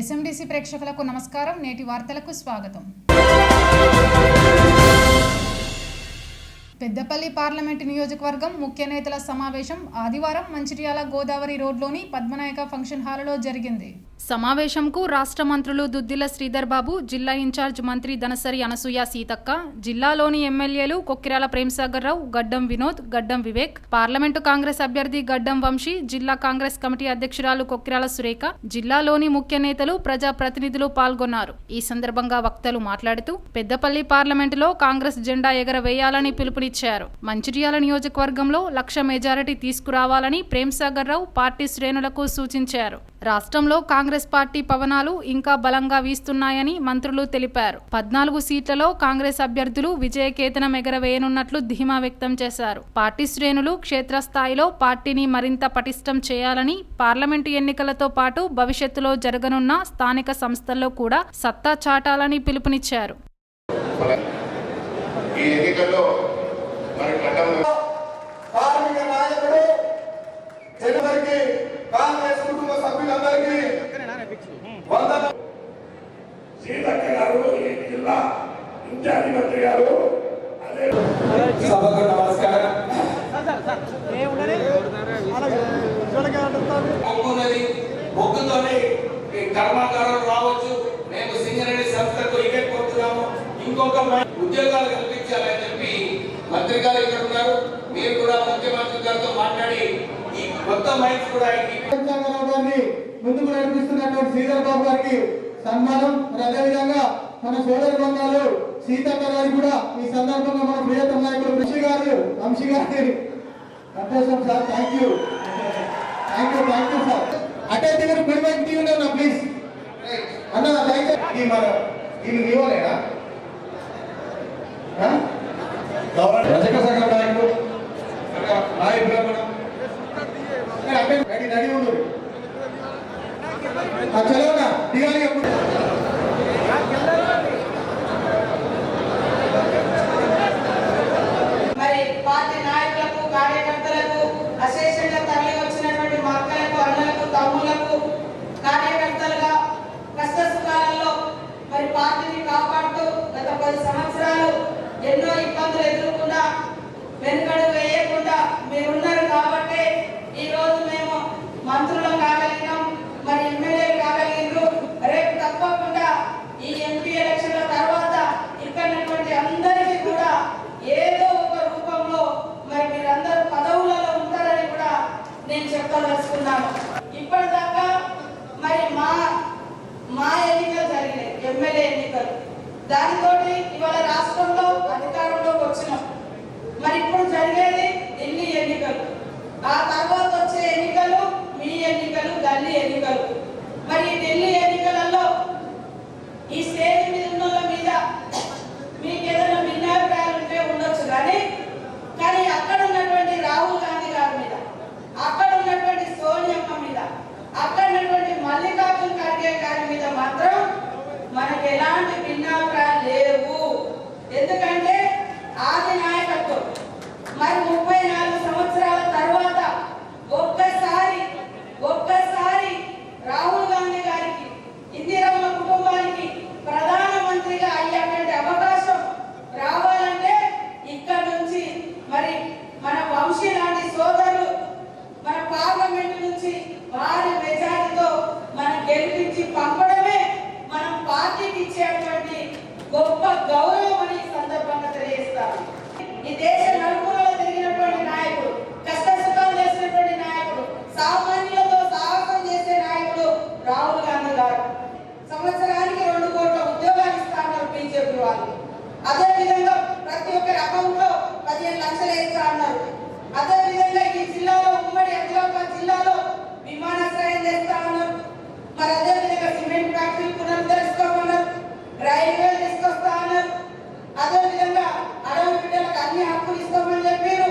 ఎస్ఎండిసి ప్రేక్షకులకు నమస్కారం. నేటి వార్తలకు స్వాగతం. పెద్దపల్లి పార్లమెంటు నియోజకవర్గం ముఖ్య నేతల సమావేశం ఆదివారం మంచిర్యాల గోదావరి రోడ్లోని పద్మనాయక ఫంక్షన్ హాలులో జరిగింది. సమావేశంకు రాష్ట్ర మంత్రులు దుద్దిల శ్రీధర్ బాబు, జిల్లా ఇన్ఛార్జ్ మంత్రి దనసరి అనసూయ సీతక్క, జిల్లాలోని ఎమ్మెల్యేలు కొక్కిరాల ప్రేమసాగర్ రావు, గడ్డం వినోద్, గడ్డం వివేక్, పార్లమెంటు కాంగ్రెస్ అభ్యర్థి గడ్డం వంశీ, జిల్లా కాంగ్రెస్ కమిటీ అధ్యక్షురాలు కొక్కిరాల సురేఖ, జిల్లాలోని ముఖ్య నేతలు, ప్రజా ప్రతినిధులు పాల్గొన్నారు. ఈ సందర్భంగా వక్తలు మాట్లాడుతూ పెద్దపల్లి పార్లమెంటులో కాంగ్రెస్ జెండా ఎగరవేయాలని పిలుపునిచ్చారు. మంచిర్యాల నియోజకవర్గంలో 1,00,000 మెజారిటీ తీసుకురావాలని ప్రేమసాగర్ రావు పార్టీ శ్రేణులకు సూచించారు. రాష్ట్రంలో కాంగ్రెస్ పార్టీ పవనాలు ఇంకా బలంగా వీస్తున్నాయని మంత్రులు తెలిపారు. 14 సీట్లలో కాంగ్రెస్ అభ్యర్థులు విజయకేతనం ఎగరవేయనున్నట్లు ధీమా వ్యక్తం చేశారు. పార్టీ శ్రేణులు క్షేత్రస్థాయిలో పార్టీని మరింత పటిష్టం చేయాలని, పార్లమెంటు ఎన్నికలతో పాటు భవిష్యత్తులో జరగనున్న స్థానిక సంస్థల్లో కూడా సత్తా చాటాలని పిలుపునిచ్చారు. కాంగ్రెస్ కుటుంబ సభ్యులందరికీ సీతక్క గారు, జిల్లా ఇన్ఛార్జి మంత్రి గారు, సభకు నమస్కారం. మొక్కుతోనే కర్మాగారాలు రావచ్చు. మేము సింగరేణి సంస్థకు టికెట్ కొడుతున్నాము, ఇంకొక ఉద్యోగాలు కల్పించాలని చెప్పి మంత్రి గారు ఇక్కడ ఉన్నారు. మీరు కూడా ముఖ్యమంత్రి గారితో మాట్లాడి ఈ కొత్త మైన్స్ కూడా ముందుకు నడిపిస్తున్నటువంటి శ్రీధర్ బాబు గారికి సన్మానం, అదేవిధంగా మన సోదర బంధాలు సీతక్క గారికి కూడా ఈ సందర్భంగా మన ప్రియతమ నాయకులు వంశీ గారి సంతోషం సార్. Thank you sir. అటే దగ్గర గుడివైపు తీయండి ప్లీజ్ అన్న. ఇది నీవలేనా రజక సంఘ నాయకులు రెడీ ఉండు చలవనా దిగాలి. మరి పార్టీ నాయకులకు, కార్యకర్తలకు, అశేషంగా తరలి వచ్చినటువంటి మక్కలకు, అన్నలకు, తమ్ములకు, కార్యకర్తలుగా కష్ట సుఖాలలో మరి పార్టీని కాపాడుతూ గత 10 సంవత్సరాలు ఎన్నో ఇబ్బందులు ఎదుర్కొన్నా వెనుకడు వేయకుండా మీరున్నారు కాబట్టి ఈ రోజు మేము మంత్రులు కాగలిగినాం, మరి ఎమ్మెల్యేలు కాగలిగినారు. రేపు తప్పకుండా ఈ ఎంపీ ఎలక్షన్ల తర్వాత ఇక్కడటువంటి అందరికీ కూడా ఏదో ఒక రూపంలో మరి మీరందరూ పదవులలో ఉంటారని కూడా నేను చెప్పదలుచుకున్నాను. ఇప్పటిదాకా మరి మా ఎన్నికలు జరిగినాయి, ఎమ్మెల్యే ఎన్నికలు. దానితోటి ఇవాళ రాష్ట్రంలో అధికారంలోకి వచ్చినాం. మరి ఇప్పుడు జరిగేది ఢిల్లీ ఎన్నికలు, ఆ తర్వాత వచ్చే ఎన్నికలు మీ ఎన్నికలు, గల్లీ ఎన్నికలు. మరి ఢిల్లీ ఎన్నికలలో ఈ స్టేజ్ మీద ఉన్న మీద మీకు ఏదైనా భిన్నాభిప్రాయాలు ఉంటే ఉండొచ్చు, కానీ అక్కడ ఉన్నటువంటి రాహుల్ గాంధీ గారి మీద, అక్కడ ఉన్నటువంటి సోనియమ్మ మీద, అక్కడ ఉన్నటువంటి మల్లికార్జున ఖర్గే గారి మీద మాత్రం మనకు ఎలాంటి భిన్నాభిప్రాయాలు లేవు. ఎందుకంటే ఆది నాయకత్వం మరి 34 సంవత్సరాల తర్వాత ఒక్కసారి రాహుల్ గాంధీ గారికి, ఇందిరమ్మ కుటుంబానికి ప్రధానమంత్రిగా అయ్యేటువంటి అవకాశం రావాలంటే ఇక్కడ నుంచి మరి మన వంశీ లాంటి సోదరులు మన పార్లమెంట్ నుంచి భారీ మెజారిటీతో మనం గెలిపించి పంపడమే మనం పార్టీకి ఇచ్చేటువంటి గొప్ప గౌరవం అని సందర్భంగా తెలియజేస్తారు. ఈ దేశ నలుమూలలో తిరిగినటువంటి నాయకుడు, కష్ట సుఖాలు చేసినటువంటి నాయకుడు, సామాన్యులతో సాహసం చేసే నాయకుడు రాహుల్ గాంధీ గారు. సంవత్సరానికి 2 కోట్ల ఉద్యోగాలు ఇస్తున్నారు బీజేపీ వాళ్ళు. అదే విధంగా ప్రతి ఒక్కరి అకౌంట్ లో 15 లక్షలు వేస్తా అన్నారు. అదే విధంగా ఈ జిల్లాలో, ఉమ్మడి ఆదిలాబాద్ జిల్లాలో విమానాశ్రయం చేస్తా ఉన్నారు. మరి అదే విధంగా సిమెంట్ ఫ్యాక్టరీ పునరుద్ధరిస్తామన్నారు, రైల్వేలు తీసుకొస్తా ఉన్నారు. అదే విధంగా అడవి బిడ్డలకు అన్ని హక్కులు ఇస్తామని చెప్పారు.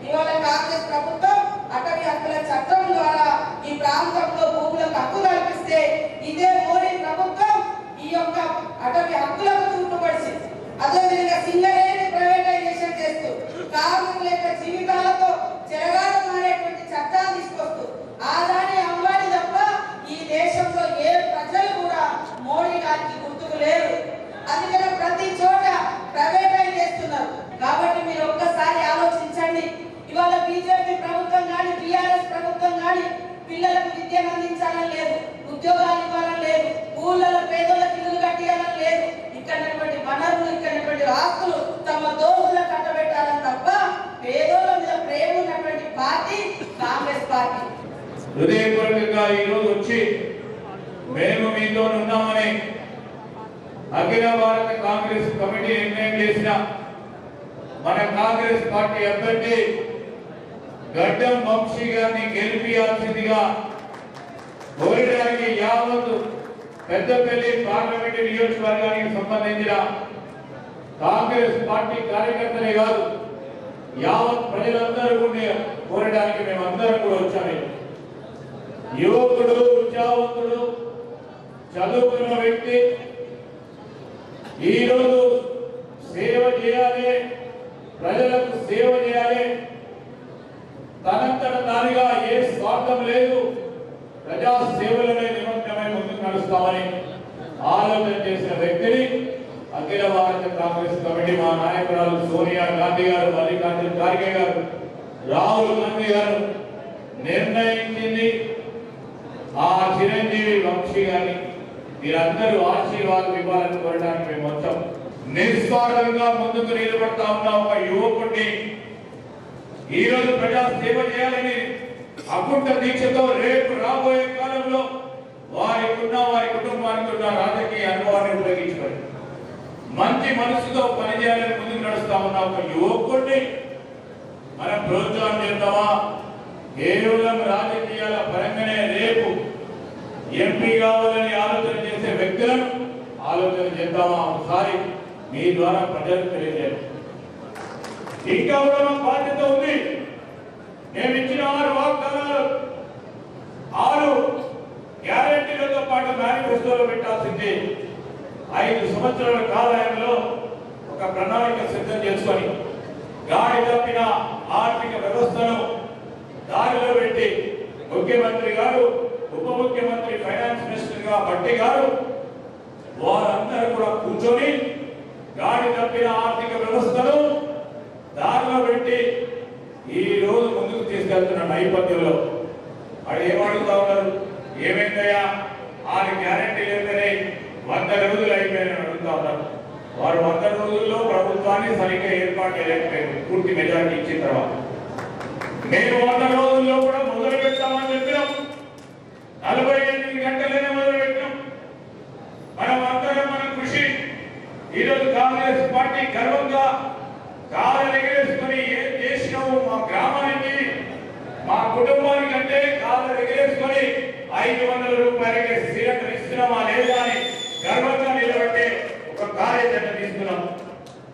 ఇవాళ కాంగ్రెస్ ప్రభుత్వం అటవీ హక్కుల చట్టం ద్వారా ఈ ప్రాంతంలో భూములకు హక్కు కల్పిస్తే ఇదే మోడీ ప్రభుత్వం ఈ యొక్క అటవీ హక్కులకు చుట్టుపడిచి, అదే విధంగా సింగరేణి ప్రైవేటైజేషన్ చేస్తూ కార్మికుల యొక్క జీవితాలతో చెరగాటమాడేటువంటి చట్టాలు తీసుకొస్తూ ఆదాని అంబానీ తప్ప ఈ దేశంలో ఏ ప్రజలు కూడా ఉన్నటువంటి ఆస్తులు తమ దోస్తుల కట్టబెట్టాలని తప్ప పేదోళ్ళ మీద ప్రేమ ఉన్నటువంటి పార్టీ కాంగ్రెస్ పార్టీ. హృదయపూర్వకంగా ఈరోజు వచ్చి మేము మీతో ఉన్నామని అఖిల భారత కాంగ్రెస్ కమిటీ నిర్ణయం చేసిన మన కాంగ్రెస్ పార్టీ అభ్యర్థి గడ్డం వంశీ గారిని గెలిపించాల్సిందిగా కోరడానికి యావత్ పెద్దపల్లి పార్లమెంటు నియోజకవర్గానికి సంబంధించిన కాంగ్రెస్ పార్టీ కార్యకర్తలే కాదు యావత్ ప్రజలందరూ కూడా కోరడానికి మేమందరం కూడా వచ్చాము. యువకుడు, ఉద్యోగస్తుడు, చదువుకున్న వ్యక్తి ఈరోజు సేవ చేయాలి, ప్రజలకు సేవ చేయాలి, తనంతట తానుగా ఏ స్వార్థం లేదు, ప్రజా సేవలనే నిమగ్నమై ముందుకు నడుస్తామని ఆలోచన చేసిన వ్యక్తిని అఖిల భారత కాంగ్రెస్ కమిటీ మా నాయకురాలు సోనియా గాంధీ గారు, మల్లికార్జున ఖార్గే గారు, రాహుల్ గాంధీ గారు నిర్ణయించింది. ఆ చిరంజీవి వంశీ గారిని మీరందరూ ఆశీర్వాదం ఇవ్వాలని కోరడానికి మేము వచ్చాం. నిస్వార్థంగా ముందుకు నిలబడతా ఉన్న ఒక యువకుడిని ఈరోజు ప్రజా సేవ చేయాలని అకుంఠ దీక్షతో రేపు రాబోయే కాలంలో వారి కుటుంబానికి ఉన్న రాజకీయ అనుభవాన్ని ఉపయోగించుకొని మంచి మనసుతో పనిచేయాలని ముందుకు నడుస్తా ఉన్న ఒక యువకుడిని మనం ప్రోత్సాహం చేద్దామా? కేవలం రాజకీయాల పరంగానే రేపు ఎంపీ కావాలని ఆలోచన చేసే వ్యక్తులను ఆలోచన చేద్దామా? ఒకసారి మీ ద్వారా ప్రజలకు తెలియజేయాలి. ఇంకా కూడా మా బాధ్యత ఉంది. మేము ఇచ్చిన 6 వాగ్దానాలు 6 గ్యారెంటీలతో పాటు మేనిఫెస్టోలో పెట్టాల్సింది 5 సంవత్సరాల కాలంలో ఒక ప్రణాళిక సిద్ధం చేసుకొని గాడి తప్పిన ఆర్థిక వ్యవస్థను దారిలో పెట్టి ముఖ్యమంత్రి గారు, ఉప ముఖ్యమంత్రి, ఫైనాన్స్ మినిస్టర్ గా భట్టి గారు వారందరూ కూడా కూర్చొని గాడి తప్పిన ఆర్థిక వ్యవస్థను దారిలో పెట్టి ఈ రోజు ముందుకు తీసుకెళ్తున్న నేపథ్యంలో వాడు ఏమడుగుతా ఉన్నారు? ఏమైందయ్యా 6 గ్యారెంటీలు అయిపోయినాయి, 100 రోజులు అయిపోయాయని అడుగుతా ఉన్నారు. వారు 100 రోజుల్లో ప్రభుత్వాన్ని సరిగ్గా ఏర్పాటు చేయలేకపోయారు పూర్తి మెజారిటీ ఇచ్చిన తర్వాత. మేము 100 రోజుల్లో కూడా మొదలు పెట్టామని చెప్పినాం. 48 గంటలనే మొదలు పెట్టినాం. మనం అందరం మన కృషి ఈరోజు కాంగ్రెస్ పార్టీ గర్వంగా కాలు ఎగరేసుకొని ఏం చేసినాము మా గ్రామానికి, మా కుటుంబానికి అంటే కాలు ఎగరేసుకొని 500 రూపాయలకి సిలిండర్ ఇస్తున్నామా లేదా అని గర్వంగా నిలబట్టే ఒక కార్యాచరణ తీసుకున్నాం.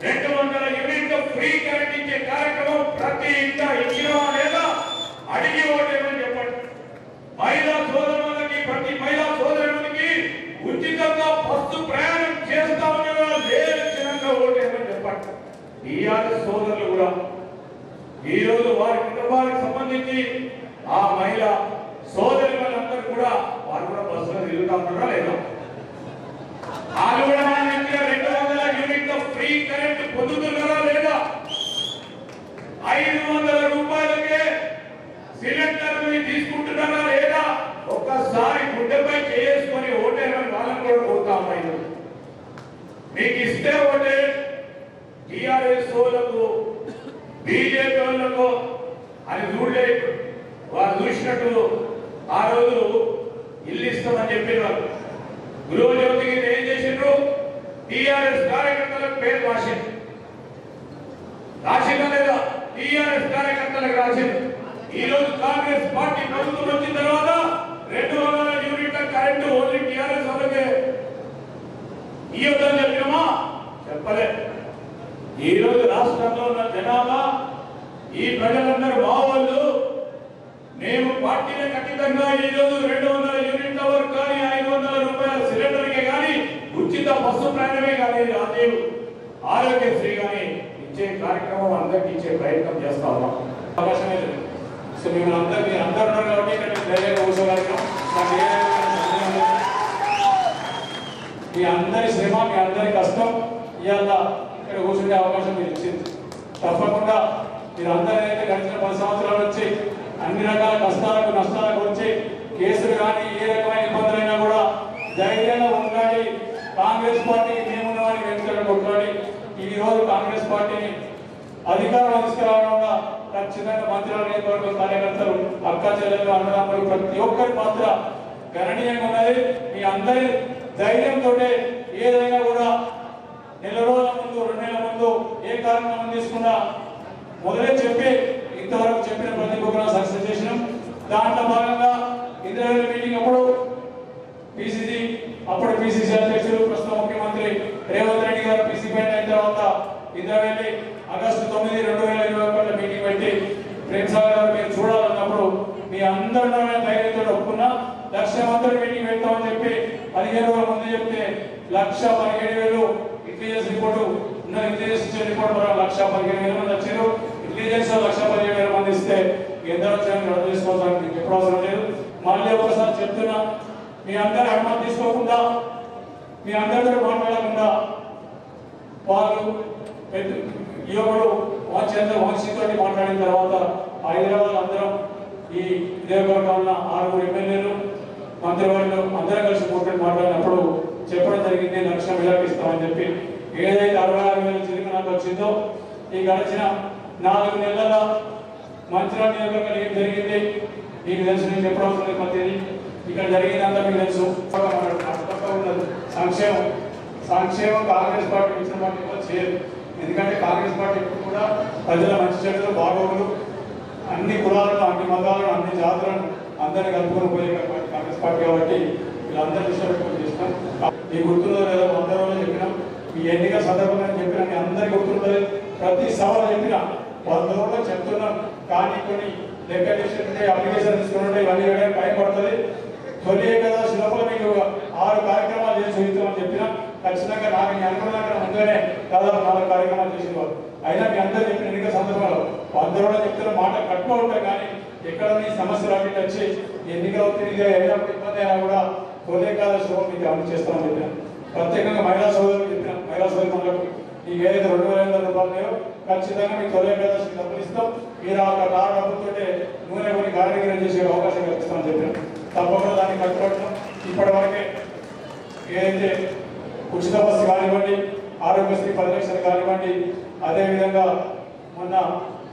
200 యూనిట్ల ఫ్రీ కరెంట్ ఇచ్చే కార్యక్రమం ప్రతి ఇంట ఇచ్చినమా లేదా అడిగి ఓటేమని చెప్పండి. మహిళా సోదరులకి, ప్రతి మహిళా సోదరునికి ఉచితంగా బస్సు ప్రయాణం చేస్తామని లేచినంగా ఓటేమని చెప్పండి. టీఆర్ఎస్ సోదరులు కూడా ఈరోజు వారి కుటుంబానికి సంబంధించి ఆ మహిళ సోదరి వాళ్ళందరూ కూడా వారు కూడా బస్సులో తిరుగుతా ఉన్నారా లేదా? వాళ్ళు కూడా మన దగ్గర 200 యూనిట్ల ఫ్రీ కరెంట్ పొందుతున్నారా లేదా? 500 రూపాయలకే సిలిండర్ తీసుకుంటున్నారా లేదా? ఒక్కసారి గుడ్డపై చేసుకొని ఓటేమని వాళ్ళని కూడా కోరుతా ఉన్నాయి. మీకు ఇస్తే ఓటే టిఆర్ఎస్ వాళ్ళకు, బీజేపీ వాళ్ళకు అని చూడలేదు. వారు చూసినట్టు ఆ రోజు ఇల్లు ఇస్తామని చెప్పినారు. గృహజ్యోతికి ఏం చేసిండ్రు? టిఆర్ఎస్ కార్యకర్తలకు పేరు రాసిందా లేదా? టిఆర్ఎస్ కార్యకర్తలకు రాసింది. ఈ రోజు కాంగ్రెస్ పార్టీ ప్రభుత్వం వచ్చిన తర్వాత 200 యూనిట్ల కరెంటు ఓన్లీ టిఆర్ఎస్ వాళ్ళకే ఇవ్వదని చెప్పినామా? చెప్పలే. ఈ రోజు రాష్ట్రంలో ఉన్న జనాభా, ఈ ప్రజలందరూ మా వాళ్ళు. మేము పార్టీలకు అతీతంగా ఈ రోజు 200 యూనిట్ల వరకు కానీ 500 రూపాయల సిలిండర్కే కానీ ఉచిత బస్సు ప్రయాణమే కానీ రాజీవ్ ఆరోగ్యశ్రీ కానీ ఇచ్చే కార్యక్రమం అందరికి ఇచ్చే ప్రయత్నం చేస్తా ఉన్నాం. అవకాశమే లేదు. సో మేము అందరూ ఉన్నారు కాబట్టి ఇక్కడ ధైర్యంగా కూర్చోగలుగుతాం. మీ అందరి శ్రమ, మీ అందరి కష్టం ఇవాళ ఇక్కడ కూర్చునే అవకాశం మీరు ఇచ్చింది. తప్పకుండా మీరు అందరైతే గడిచిన 10 సంవత్సరాల నుంచి అన్ని రకాల కష్టాలకు, నష్టాలకు వచ్చి కేసులు కానీ ఏ రకమైన ఇబ్బందులైనా కూడా ధైర్యంగా ఉండాలి. కాంగ్రెస్ పార్టీకి మేమున్నవాడిని వెంటనే కొట్లాడి ఈ రోజు పార్టీని అధికారం తీసుకురావడంలో ఖచ్చితంగా మంత్రుల నియోజకవర్గం కార్యకర్తలు, అక్క చెల్లెలు, అన్నదమ్ములు ప్రతి ఒక్కరి పాత్ర గణనీయంగా ఉన్నది. మీ అందరి ధైర్యంతో ఏదైనా కూడా నెల రోజుల ముందు, 2 నెలల ముందు ఏ కార్యక్రమం తీసుకున్నా మొదలే చెప్పి ఇంతవరకు చెప్పిన ప్రతి ప్రోగ్రాం సక్సెస్ చేసినాం. దాంట్లో భాగంగా ఇంద్రవెల్లి మీటింగ్ అప్పుడు పిసిసి అధ్యక్షులు ప్రస్తుత ముఖ్యమంత్రి రేవంత్ రెడ్డి గారు పిసిసి అయిన తర్వాత ఇంద్రవెల్లి ఆగస్టు 9, 2021 మీటింగ్ పెట్టి ప్రేమ్ సాగర్ గారు మీరు చూడాలన్నప్పుడు మీ అందరిలో ధైర్యంతో ఒప్పుకున్నా 1,00,000 మంది మీటింగ్ పెడతామని చెప్పి 15 రోజుల ముందు చెప్తే 1,17,000 ఇంటెలిజెన్స్ రిపోర్టు ఇంటెలిజెన్స్ ఇచ్చే రిపోర్ట్ 1,15,000 మంది వచ్చారు. ఇంటెలిజెన్స్ 1,17,000 మంది ఇస్తే ఎంత వచ్చారని రద్దు చేసుకోవాలని ఎప్పుడు అవసరం లేదు. మళ్ళీ ఒకసారి చెప్తున్నా, మీ అందరి అనుమతి తీసుకోకుండా, మీ అందరితో మాట్లాడకుండా వాళ్ళు యువకుడు వంశీతో మాట్లాడిన తర్వాత హైదరాబాద్ అందరం ఈ నియోజకవర్గంలో 6 ఎమ్మెల్యేలు, మంత్రివర్యులు అందరం కలిసి కూర్చొని మాట్లాడినప్పుడు చెప్పడం జరిగింది 1,00,000 ఇలాగిస్తామని చెప్పి. ఏదైతే 66,000 చిరుకనాలు వచ్చిందో ఈ గడిచిన 4 నెలల మంత్రివర్గ నియోజకవర్గంలో ఏం జరిగింది మీకు తెలుసు. నేను చెప్పడం ప్రతిదీ ఇక్కడ జరిగిందంతా మీకు తెలుసు. ఉన్నది సంక్షేమం కాంగ్రెస్ పార్టీ ఇచ్చిన పార్టీ చేయదు. ఎందుకంటే కాంగ్రెస్ పార్టీ ఎప్పుడు కూడా ప్రజల మంచి చెడులు, బాగోగులు, అన్ని కులాలను, అన్ని మతాలను, అన్ని జాతులను అందరినీ కలుపుకొని పోయే కాంగ్రెస్ పార్టీ కాబట్టి వీళ్ళందరూ ఇష్టపెట్టుకొని చేసినాం. ఈ గుర్తుందో లేదో 100 రోజులు చెప్పినాం. ఈ ఎన్నికల సందర్భంగా చెప్పినా మీ అందరికీ గుర్తుంటుంది. ప్రతి సభలో చెప్పినా 100 రోజులు చెప్తున్నాం. కానీ కొన్ని లెక్క చేసినట్టే అప్లికేషన్ తీసుకున్నట్టే ఇవన్నీ వేయడానికి టైం పడుతుంది. తొలి కదా శిలపలో మీకు 6 కార్యక్రమాలు చేసి చూపిస్తామని చెప్పినా ఖచ్చితంగా నాకు మీ అనుకున్న ముందుగానే దాదాపు 4 కార్యక్రమాలు చేసేవారు. అయినా మీ అందరూ చెప్పిన ఎన్నికల సందర్భంలో 100 రోజులు చెప్తున్న మాట కట్టుకో ఉంటాం. కానీ ఎక్కడ మీ సమస్యలు అవి వచ్చి ఎన్నికలు తిరిగి అయినప్పుడు ఇబ్బంది అయినా కూడా తొలి కదా శుభం మీకు అమలు చేస్తామని చెప్పిన. ప్రత్యేకంగా మహిళా సోదరులు చెప్పిన, మహిళా సోదరులకు ఈ ఏదైతే 2,500 రూపాయలు ఖచ్చితంగా మీకు తొలి ఏకాదశికి డబ్బులు ఇస్తాం. మీరు ఆ డబ్బులతో నూనె కొని కార్యక్రమం చేసే అవకాశం కల్పిస్తామని చెప్పిన. తప్పకుండా దాన్ని కట్టుబడతాం. ఇప్పటి వరకే ఏదైతే ఉచిత బస్సు కానివ్వండి, ఆరోగ్యశ్రీ 10 లక్షలు కానివ్వండి, అదేవిధంగా మొన్న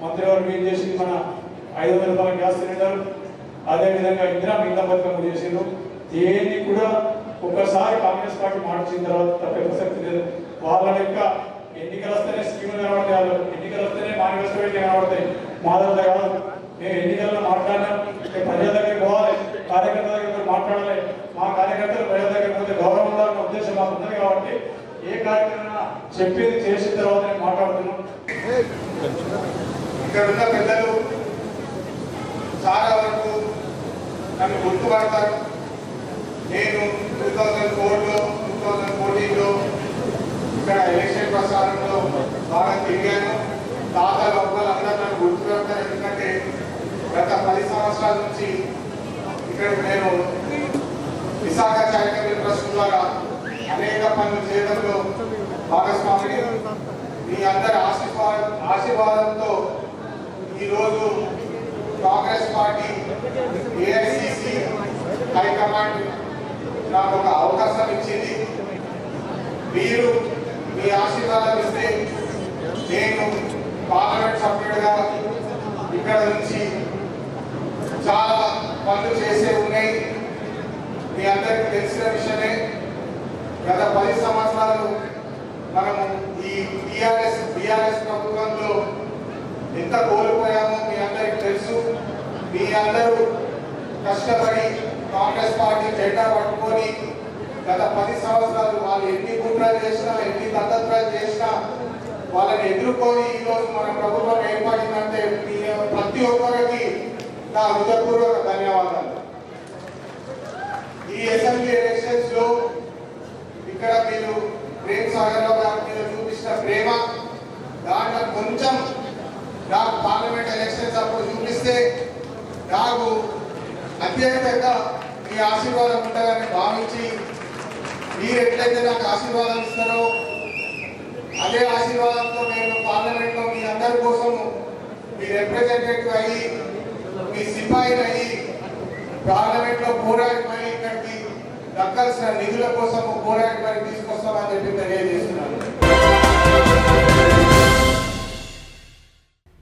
మంత్రివర్గం ఏం చేసింది, మన 500 రూపాయల గ్యాస్ సిలిండర్, అదేవిధంగా ఇందిరా మిగతా పథకం చేసిండ్రు. దేన్ని కూడా ఒక్కసారి కాంగ్రెస్ పార్టీ మార్చిన తర్వాత తప్పే ప్రసక్తి లేదు. వాళ్ళ యొక్క ఎన్నికలు వస్తేనే స్కీములు కనబడతాయి, వాళ్ళు ఎన్నికలు వస్తేనే మేనిఫెస్టో పెట్టి కనబడతాయి. మాదంతా కాదు. మేము ఎన్నికల్లో మాట్లాడినాం, ప్రజల దగ్గరికి పోవాలి, కార్యకర్తల దగ్గర మాట్లాడాలి. మా కార్యకర్తలు ప్రజల దగ్గర పోతే గౌరవం ఉండాలన్న ఉద్దేశం మాకు ఉంది కాబట్టి ఏ కార్యక్రమం చెప్పేది చేసిన తర్వాత నేను మాట్లాడుతున్నాం. ఇక్కడ ఉన్న పెద్దలు చాలా వరకు నన్ను గుర్తుపడతారు. నేను 2004లో 2014లో ఇక్కడ ఎలక్షన్ ప్రచారంలో బాగా తిరిగాను. తాతలు అవ్వలు అందరూ నన్ను గుర్తుపెడతారు. ఎందుకంటే గత 10 సంవత్సరాల నుంచి ఇక్కడ నేను విశాఖ చారిటబుల్ ట్రస్ట్ ద్వారా అనేక పనులు చేయడంలో భాగస్వామిని. మీ అందరి ఆశీర్వాదంతో ఈరోజు కాంగ్రెస్ పార్టీ ఏఐసిసి హైకమాండ్ నాకు ఒక అవకాశం ఇచ్చింది. మీరు మీ ఆశీర్వాదం ఇస్తే నేను పార్లమెంట్ సభ్యుడిగా ఇక్కడ నుంచి చాలా పనులు చేసే ఉన్నాయి. మీ అందరికీ తెలిసిన విషయమే. గత 10 సంవత్సరాలు మనము ఈ బీఆర్ఎస్ ప్రభుత్వంలో ఎంత కోల్పోయామో మీ అందరికీ తెలుసు. మీ అందరూ కష్టపడి కాంగ్రెస్ పార్టీ జెండా పట్టుకొని గత 10 సంవత్సరాలు వాళ్ళు ఎన్ని కుట్రలు చేసినా, ఎన్ని తతంత్రాలు చేసినా వాళ్ళని ఎదుర్కొని ఈరోజు మన ప్రభుత్వం ఏర్పడిందంటే ప్రతి ఒక్కరికి నా హృదయపూర్వక ధన్యవాదాలు. ఈ అసెంబ్లీ ఎలక్షన్స్ లో ఇక్కడ మీరు ప్రేమ్ సాగర్ గారి మీద చూపించిన ప్రేమ, దాంట్లో కొంచెం నాకు పార్లమెంట్ ఎలక్షన్స్ అప్పుడు చూపిస్తే నాకు అత్యంతంగా మీ ఆశీర్వాదం ఉంటుందని భావించి మీరు ఎట్లయితే నాకు ఆశీర్వాదం ఇస్తారో అదే ఆశీర్వాదంతో నేను పార్లమెంట్లో మీ అందరి కోసము మీ రిప్రజెంటేటివ్ అయ్యి, మీ సిపాయిలు అయ్యి పార్లమెంట్లో పోరాడి మరి ఇక్కడికి దక్కాల్సిన నిధుల కోసము పోరాడి మరి తీసుకొస్తామని చెప్పి తెలియజేస్తున్నాను.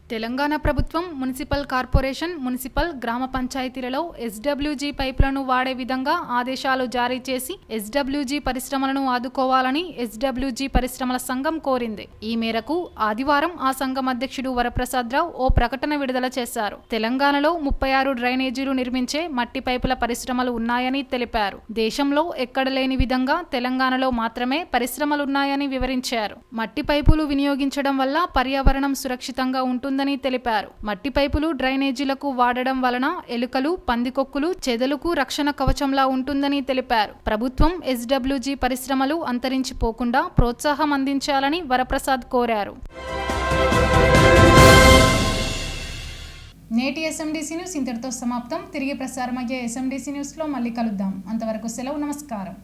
తెలంగాణ ప్రభుత్వం మున్సిపల్ కార్పొరేషన్, మున్సిపల్, గ్రామ పంచాయతీలలో ఎస్డబ్ల్యూజీ పైపులను వాడే విధంగా ఆదేశాలు జారీ చేసి ఎస్డబ్ల్యూజీ పరిశ్రమలను ఆదుకోవాలని ఎస్డబ్ల్యూజీ పరిశ్రమల సంఘం కోరింది. ఈ మేరకు ఆదివారం ఆ సంఘం అధ్యక్షుడు వరప్రసాదరావు ఓ ప్రకటన విడుదల చేశారు. తెలంగాణలో 36 డ్రైనేజీలు నిర్మించే మట్టి పైపుల పరిశ్రమలు ఉన్నాయని తెలిపారు. దేశంలో ఎక్కడ లేని విధంగా తెలంగాణలో మాత్రమే పరిశ్రమలున్నాయని వివరించారు. మట్టి పైపులు వినియోగించడం వల్ల పర్యావరణం సురక్షితంగా ఉంటుందని తెలిపారు. మట్టి పైపులు డ్రైనేజీలకు వాడడం వలన ఎలుకలు, పందికొక్కులు, చెదలకు రక్షణ కవచంలా ఉంటుందని తెలిపారు. ప్రభుత్వం ఎస్డబ్ల్యూజీ పరిశ్రమలు అంతరించిపోకుండా ప్రోత్సాహం అందించాలని వరప్రసాద్ కోరారు. నేటి ఎస్ఎండిసి న్యూస్ ఇంతటితో సమాప్తం. తిరిగి ప్రసారమయ్యే ఎస్ఎండిసి న్యూస్లో మళ్ళీ కలుద్దాం. అంతవరకు సెలవు. నమస్కారం.